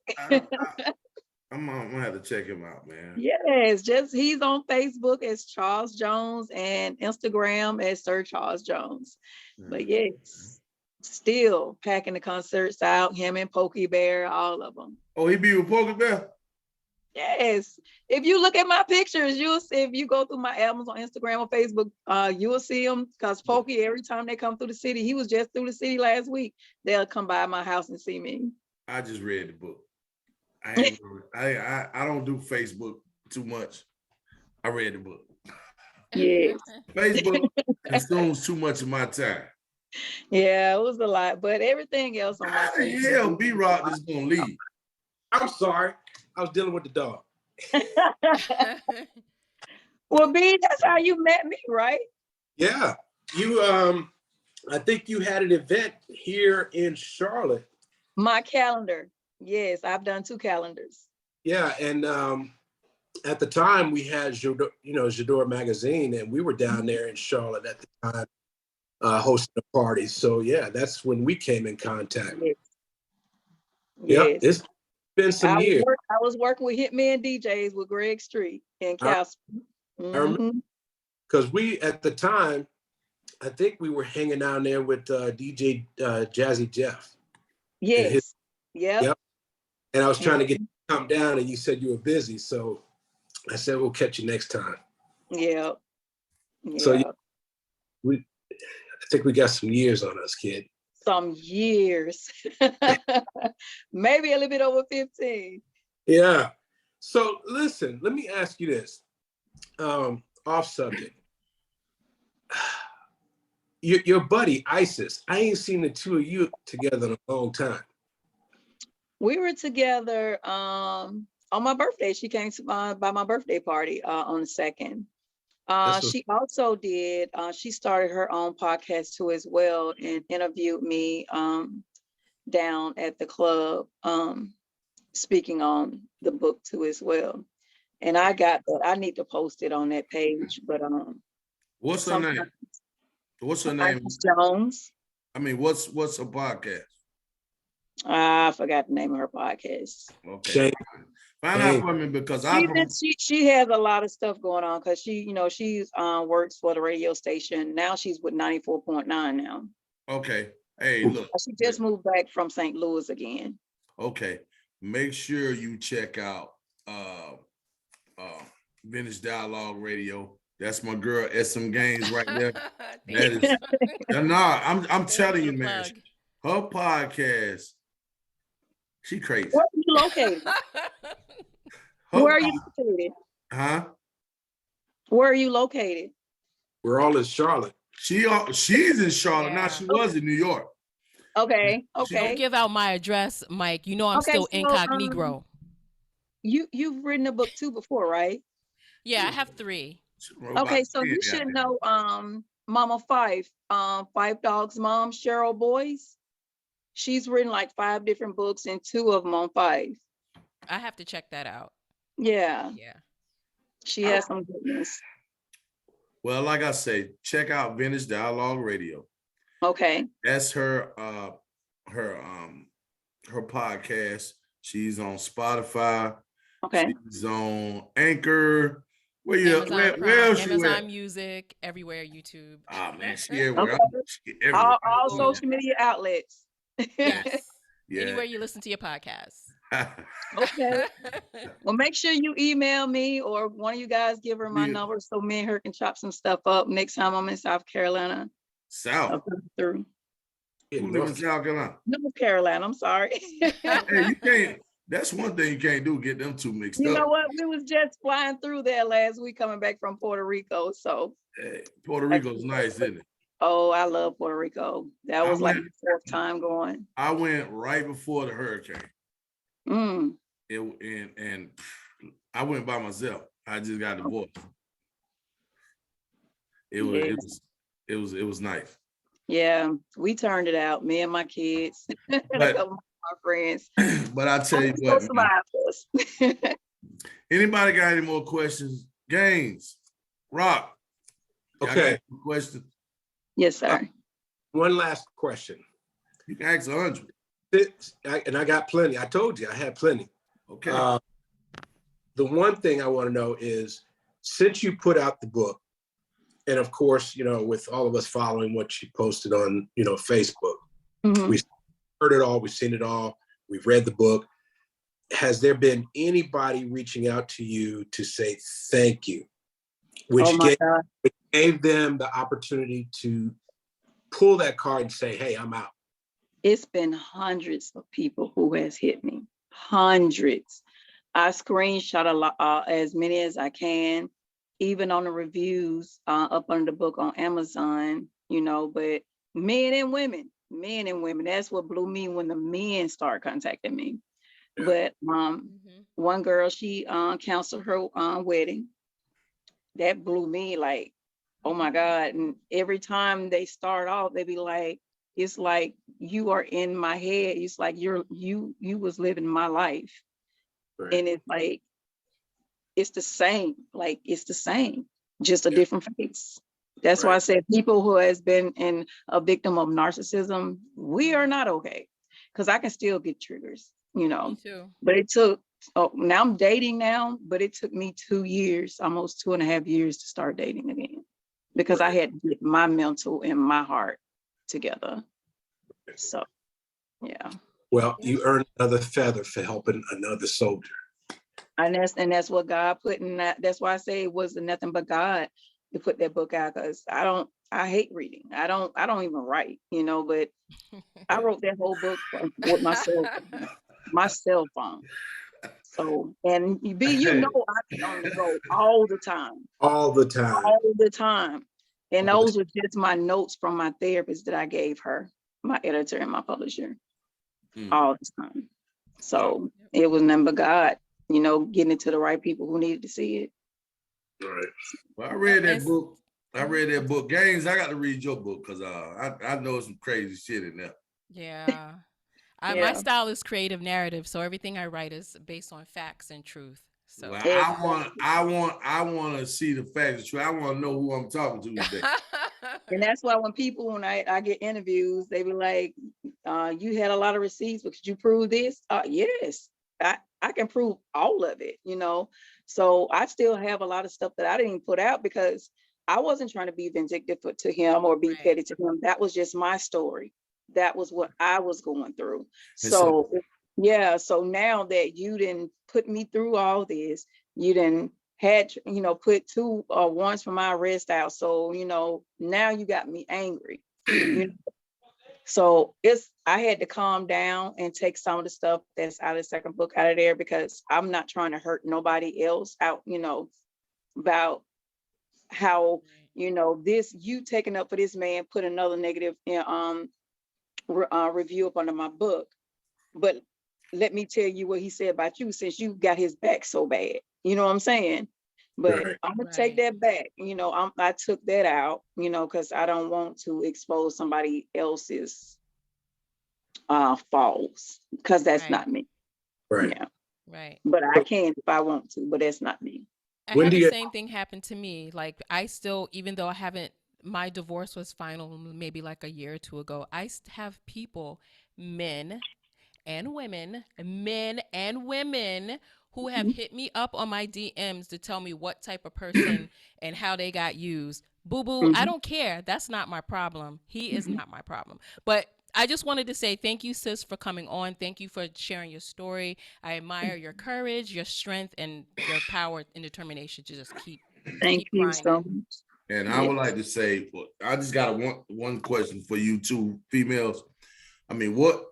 I'm gonna have to check him out, man. Yes, he's on Facebook as Charles Jones and Instagram as Sir Charles Jones. But yes, still packing the concerts out, him and Pokey Bear, all of them. Oh, he be with Pokey Bear? Yes. If you look at my pictures, you'll see, if you go through my albums on Instagram or Facebook, you will see them, because Pokey, every time they come through the city, he was just through the city last week, they'll come by my house and see me. I just read the book. I don't do Facebook too much. I read the book. Yes. Facebook consumes too much of my time. Yeah, it was a lot, but everything else on my Facebook. Hell, B-Rock is gonna leave. I'm sorry. I was dealing with the dog. Well, B, that's how you met me, right? Yeah. You I think you had an event here in Charlotte. My calendar. Yes, I've done 2 calendars. Yeah, and at the time we had J'adore magazine, and we were down there in Charlotte at the time hosting a party. So yeah, that's when we came in contact. Yes. Yep, it's been some years. I was working with Hitman DJs with Greg Street in Casper. I remember, because we, at the time, I think we were hanging down there with DJ Jazzy Jeff. Yes. Yep. And I was trying to get you to come down, and you said you were busy. So I said, we'll catch you next time. Yeah. So think we got some years on us, kid. Some years. Maybe a little bit over 15. Yeah. So listen, let me ask you this. Off subject. Your buddy Isis, I ain't seen the two of you together in a long time. We were together on my birthday. She came to by my birthday party on the 2nd. She also did, she started her own podcast too as well, and interviewed me down at the club, speaking on the book too as well. And I got that. I need to post it on that page, but what's her name? What's her name? Isis Jones. I mean, what's her podcast? I forgot the name of her podcast. Okay. Find out for me, because she has a lot of stuff going on, because she's works for the radio station. Now she's with 94.9 now. Okay. Hey, look. She just moved back from St. Louis again. Okay. Make sure you check out Vintage Dialogue Radio. That's my girl SM Gaines right there. That is I'm telling you, man. Her podcast, she crazy. Where are you located? Where are you located? Huh? Where are you located? We're all in Charlotte. She's in Charlotte now. She was in New York. Okay. Don't give out my address, Mike. You know I'm still incognito. You've written a book too before, right? Yeah, I have 3. Okay, so you should know Mama Fife, Five Dogs Mom, Cheryl Boyce. She's written like 5 different books, and 2 of them on Fife. I have to check that out. Yeah. Yeah. She has some goodness. Well, like I say, check out Vintage Dialogue Radio. Okay. That's her podcast. She's on Spotify. Okay. She's on Anchor. Amazon Music, everywhere, YouTube. Oh man, she everywhere. Okay. She everywhere. All social media outlets. Yes. Yeah. Anywhere you listen to your podcast. Okay. Well, make sure you email me, or one of you guys give her my number, so me and her can chop some stuff up next time I'm in South Carolina. South. Through. Who live in South Carolina? North Carolina. I'm sorry. Hey, you can't. That's one thing you can't do. Get them two mixed up. You know what? We was just flying through there last week, coming back from Puerto Rico. So hey, Puerto Rico's nice, isn't it? Oh, I love Puerto Rico. That was like the 4th time going. I went right before the hurricane. Mm. And I went by myself. I just got divorced. It was nice. Yeah, we turned it out. Me and my kids, and a couple of my friends. But I tell you what, man, anybody got any more questions? Gaines, Rock. Okay. Question. Yes, sir. One last question. You can ask 100. And I got plenty. I told you I had plenty. Okay. The one thing I want to know is, since you put out the book, and of course, with all of us following what you posted on, Facebook, we heard it all, we've seen it all, we've read the book. Has there been anybody reaching out to you to say thank you, which gave them the opportunity to pull that card and say, hey, I'm out? It's been hundreds of people who has hit me. Hundreds. I screenshot a lot, as many as I can, even on the reviews up under the book on Amazon, but men and women, that's what blew me when the men started contacting me. Yeah. But one girl, she canceled her wedding. That blew me, like, oh my God. And every time they start off, they be like, it's like you are in my head. It's like you was living my life. Right. And it's like, it's the same, just a different face. That's why I said people who has been a victim of narcissism, we are not okay. Because I can still get triggers, Me too. But it took, now I'm dating now, but it took me 2 years, almost 2.5 years to start dating again. Because I had to get my mental and my heart together. So, yeah. Well, you earned another feather for helping another soldier. And that's what God put in that. That's why I say it was nothing but God. to put that book out, because I hate reading. I don't even write, but I wrote that whole book with my cell phone. So, and I be on the go all the time, All the time. all the time. And those were just my notes from my therapist that I gave her, my editor and my publisher, all the time. So it was nothing but God, getting it to the right people who needed to see it. Right. Well, I read that book. Gaines, I got to read your book because I know some crazy shit in there. Yeah. My style is creative narrative, so everything I write is based on facts and truth. So well, I want to see the facts. I want to know who I'm talking to today. And that's why when I get interviews, they be like, you had a lot of receipts, but could you prove this? Yes, I can prove all of it, So I still have a lot of stuff that I didn't put out because I wasn't trying to be vindictive to him or be petty to him. That was just my story. That was what I was going through. So now that you didn't put me through all this, you didn't had, put 2 warrants for my arrest out. So, now you got me angry. So I had to calm down and take some of the stuff that's out of the second book out of there, because I'm not trying to hurt nobody else out, about how, this, you taking up for this man, put another negative review up under my book. But let me tell you what he said about you, since you got his back so bad. You know what I'm saying? But I'm gonna take that back. I took that out, because I don't want to expose somebody else's faults, because that's not me. Right. Yeah. Right. But I can if I want to, but that's not me. I had the same thing happen to me. Like, I still, even though my divorce was final maybe like a year or 2 ago, I have people, men and women, who have hit me up on my DMs to tell me what type of person and how they got used. Boo-boo, I don't care. That's not my problem. He is not my problem. But I just wanted to say thank you, sis, for coming on. Thank you for sharing your story. I admire your courage, your strength, and your power and determination to just keep Thank you grinding. so much. And I would like to say, I just got one question for you two females. I mean, what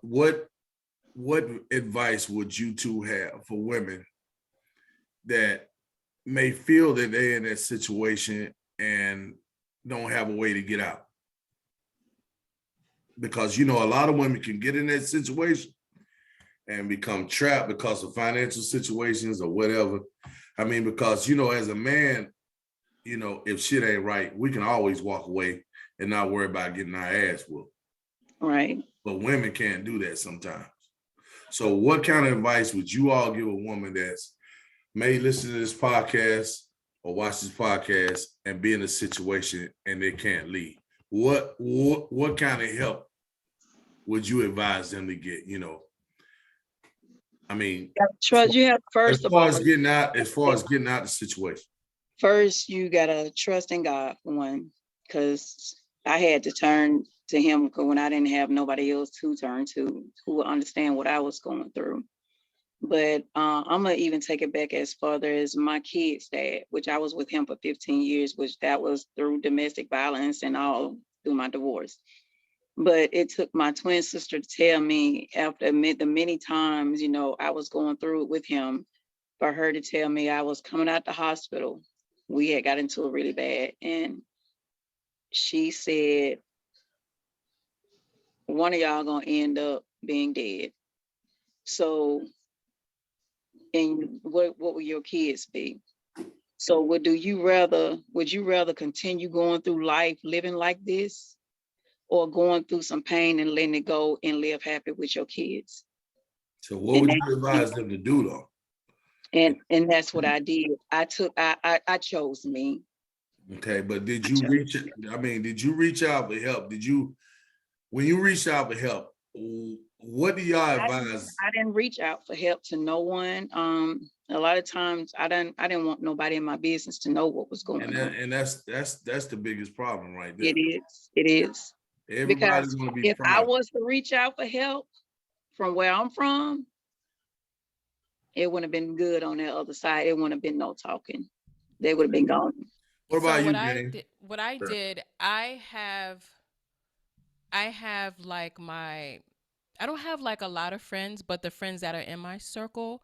advice would you two have for women that may feel that they're in that situation and don't have a way to get out? Because, a lot of women can get in that situation and become trapped because of financial situations or whatever. I mean, because, as a man, if shit ain't right, we can always walk away and not worry about getting our ass whooped. Right. But women can't do that sometimes. So what kind of advice would you all give a woman that's may listen to this podcast or watch this podcast and be in a situation and they can't leave? What kind of help would you advise them to get? I mean, trust you have first as far as getting out the situation. First, you gotta trust in God for one, because I had to turn to him when I didn't have nobody else to turn to who would understand what I was going through. But I'm gonna even take it back as far as my kid's dad, which I was with him for 15 years, which that was through domestic violence and all through my divorce. But it took my twin sister to tell me, after the many times, I was going through it with him, for her to tell me I was coming out the hospital. We had got into it really bad. And she said, one of y'all gonna end up being dead. So, and what will your kids be? So would you rather continue going through life living like this, or going through some pain and letting it go and live happy with your kids? So what would you advise them to do though? And that's what I did. I chose me. Okay, but did you reach out for help? When you reached out for help, what do y'all advise? I didn't reach out for help to no one. A lot of times I didn't want nobody in my business to know what was going on. And that's the biggest problem right there. It is. Everybody's gonna be if I was to reach out for help from where I'm from, it wouldn't have been good on that other side. It wouldn't have been no talking. They would have been gone. What about you, What I Jane? did, I have like I don't have like a lot of friends, but the friends that are in my circle,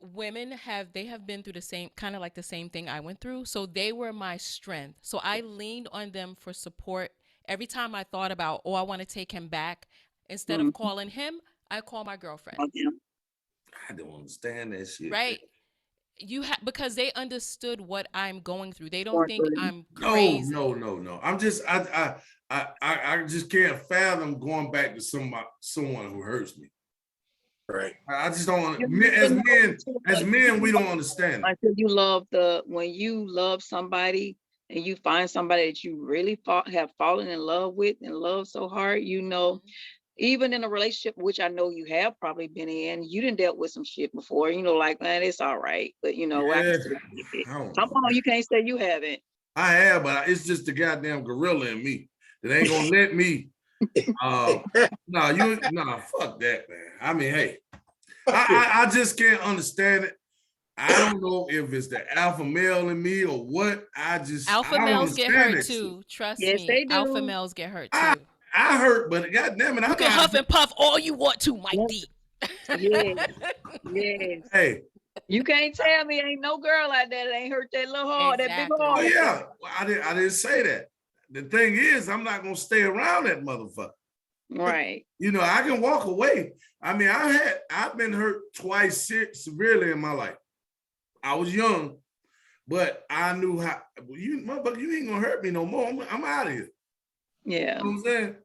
they have been through the same kind of like the same thing I went through. So they were my strength. So I leaned on them for support. Every time I thought about, oh, I want to take him back, instead of Mhm. calling him, I call my girlfriend. I don't understand that shit. Right? Because they understood what I'm going through. They don't Going think through. I'm No, crazy. no, no, no. I just can't fathom going back to someone who hurts me. Right. I just don't want You as know, men, we don't understand it. until you when you love somebody and you find somebody that you really have fallen in love with and love so hard, you know, Mhm. even in a relationship, which I know you have probably been in, you didn't dealt with some shit before, you know, like, man, it's all right, but you know, I can Yeah, still get it. I don't Come know. on, you can't say you haven't. I have, but it's just the goddamn gorilla in me that ain't gonna let me. Fuck that, man. I mean, hey, I just can't understand it. I don't know if it's the alpha male in me or what. I Alpha don't males get understand hurt that shit. too. Trust Yes, me. they Alpha do. males get hurt I too. I hurt, but goddamn it, You I'm can not. huff and puff all you want to, Mike Yes, Deep. yes, yes. Hey, You can't tell me ain't no girl out there that ain't hurt that little heart, that big Exactly. oh heart. yeah, well, I didn't say that. The thing is, I'm not gonna stay around that motherfucker. Right. You know, I can walk away. I mean, I've been hurt twice severely in my life. I was young, but I knew how. You motherfucker, you ain't gonna hurt me no more. I'm out of here. Yeah. You know what I'm saying?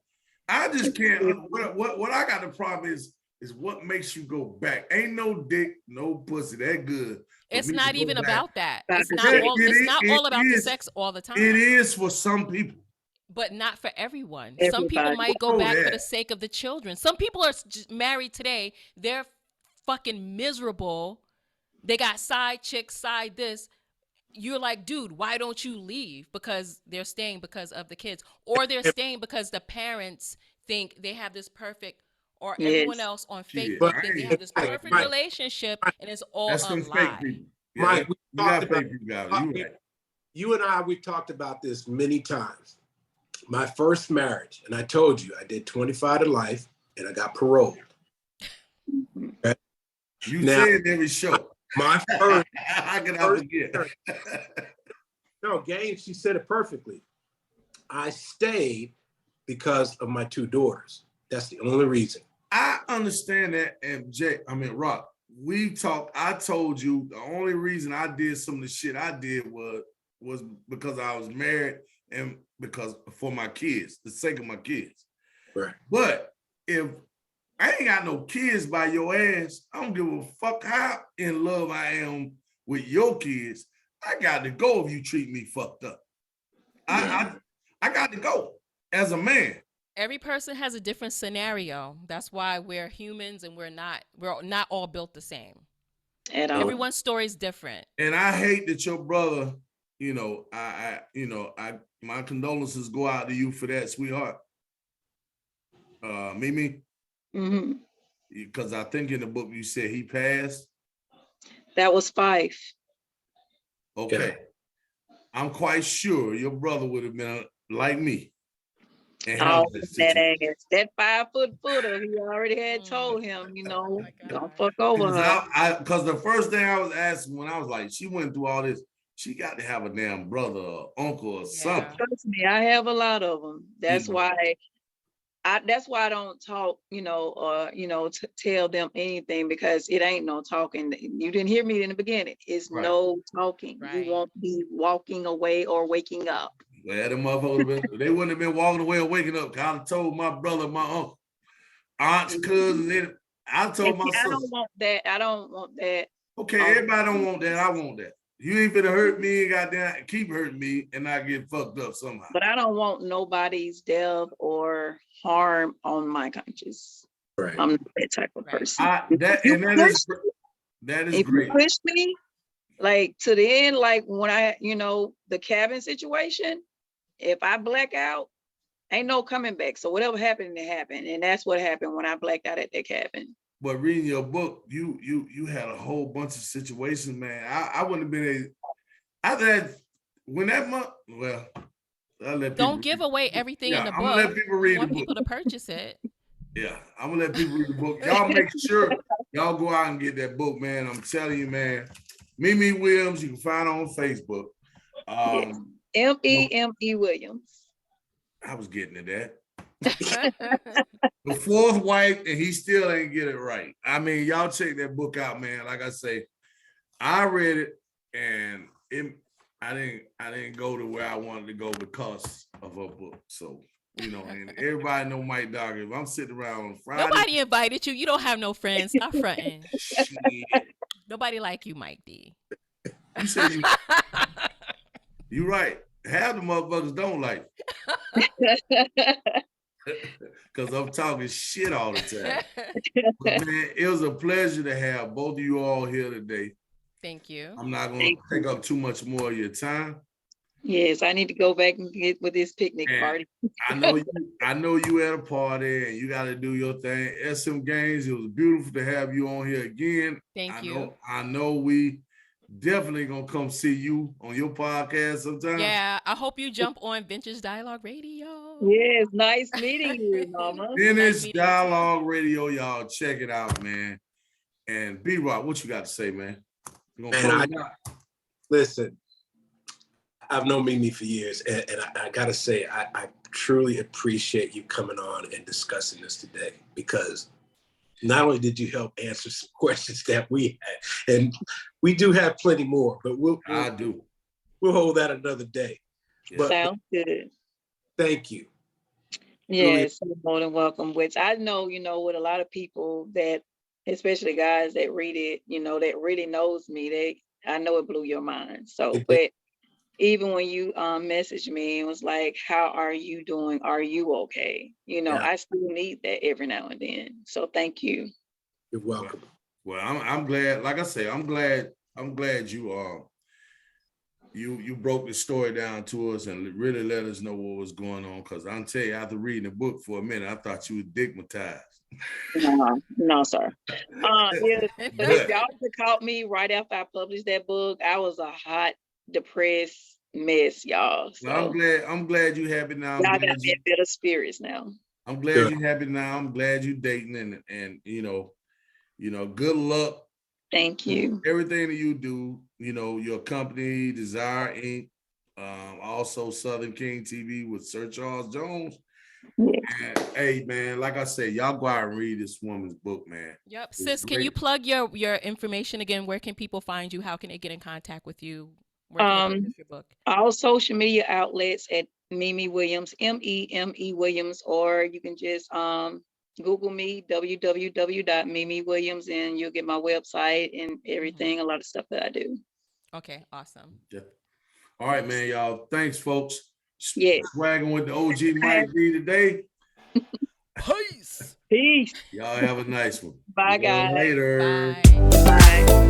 I just can't. What I got the problem is what makes you go back. Ain't no dick, no pussy that good. For It's me to not go even back. about that. About It's the not sex. all it's not all about the sex all the It time. is for some people. But not for everyone. Some people Everybody. might go Oh, back for yeah. the sake of the children. Some people are just married today. They're fucking miserable. They got side chicks, side this. You're like, dude, why don't you leave? Because they're staying because of the kids, or they're staying because the parents think they have this perfect, or everyone Yes. else on Shit, Facebook But think they I have this ain't. perfect Mike, relationship, and it's all That's a some fake lie. people. Yeah, Mike, we you talked got about fake people out there. You right. you and I. We've talked about this many times. My first marriage, and I told you I did 25 to life, and I got paroled. Mhm. Okay? You Now, say it every show. my first, How can I first forget? no, Gabe, she said it perfectly. I stayed because of my two daughters. That's the only reason. I understand that, and Rock, we talked. I told you the only reason I did some of the shit I did was because I was married and because for my kids, the sake of my kids. Right. But if I ain't got no kids by your ass, I don't give a fuck how in love I am with your kids. I got to go if you treat me fucked up. Yeah. I got to go as a man. Every person has a different scenario. That's why we're humans and we're not all built the same. At all. Everyone's story is different. And I hate that your brother, my condolences go out to you for that, sweetheart. Mimi, Hmm. because I think in the book you said he passed. That was 5. Okay. Yeah. I'm quite sure your brother would have been like me. And Oh, that that situation. ass. That 5-foot footer, he already had told him, you know, don't fuck over her. Because the first thing I was asking when I was like, she went through all this, she got to have a damn brother or uncle or something. Trust me, I have a lot of them. That's You know. why I don't talk, you know, or tell them anything, because it ain't no talking. You didn't hear me in the beginning. It's Right. no talking. You Right. won't be walking away or waking up. Well, them motherfuckers, they wouldn't have been walking away or waking up. I told my brother, my uncle, aunts, cousins, I told my I sister. don't want that. I don't want that. Okay, everybody don't want that. I want that. You ain't finna hurt me and goddamn keep hurting me and not get fucked up somehow. But I don't want nobody's death or harm on my conscience. Right. I'm not that type of person. That is If great. you push me, like to the end, like when the cabin situation, if I black out, ain't no coming back. So whatever happened, it happened. And that's what happened when I blacked out at that cabin. But reading your book, you had a whole bunch of situations, man. I wouldn't have been after that. when that month, well, I'll let Don't people give read. away everything in the I'm gonna let book. people You read the want book. people to purchase it. Yeah, I'm gonna let people read the book. Y'all make sure y'all go out and get that book, man. I'm telling you, man. Mimi Williams, you can find her on Facebook. Yes. M.E. Williams. I was getting to that. The fourth wife, and he still ain't get it right. I mean, y'all check that book out, man. Like I say, I read it, and I didn't go to where I wanted to go because of her book. So, you know, and everybody know Mike Dogger. If I'm sitting around on Friday, Nobody invited you. You don't have no friends. Stop fronting. shit. Nobody like you, Mike D. You said you right. Half the motherfuckers don't like because I'm talking shit all the time. But man, it was a pleasure to have both of you all here today. Thank you. I'm not going to take up too much more of your time. Yes, I need to go back and get with this picnic And party. I know you at a party and you got to do your thing. SM Games, it was beautiful to have you on here again. Thank you. I know we definitely gonna come see you on your podcast sometime. Yeah, I hope you jump on Vintage Dialogue Radio. Yes, nice meeting you, Mama. Vintage Dialogue Radio, y'all check it out, man. And B-Rock, what you got to say, man? You gonna close it out? Listen, I've known Mimi for years, and I gotta say, I truly appreciate you coming on and discussing this today, because not only did you help answer some questions that we had, and we do have plenty more, but we'll hold that another day. Yeah. But Sounds good. thank you. Yes, you're more than welcome. Which I know, with a lot of people that, especially guys that read it, that really knows me, I know it blew your mind. So, but even when you messaged me and was like, how are you doing? Are you okay? I still need that every now and then. So thank you. You're welcome. Well, I'm glad, like I say, I'm glad you broke the story down to us and really let us know what was going on. Because I'll tell you, after reading the book for a minute, I thought you were stigmatized. No, sir. But if y'all had caught me right after I published that book, I was a hot, depressed mess, y'all. So I'm glad you happy now. Y'all got me in better spirits now. I'm glad you happy now. I'm glad you dating and good luck. Thank you. Everything that you do, your company, Desire Inc., also Southern King TV with Sir Charles Jones. Yes. And, hey, man, like I said, y'all go out and read this woman's book, man. Yep. Sis, can you plug your information again? Where can people find you? How can they get in contact with you? Where can they purchase your book? All social media outlets at Mimi Williams, MEME Williams, or you can just Google me, www.mimiwilliams, and you'll get my website and everything, a lot of stuff that I do. Okay, awesome. Yeah. All right, man, y'all. Thanks, folks. Yes. Swagging with the OG Mike D today. Peace. Peace. Y'all have a nice one. Bye, guys. Later. Bye. Bye.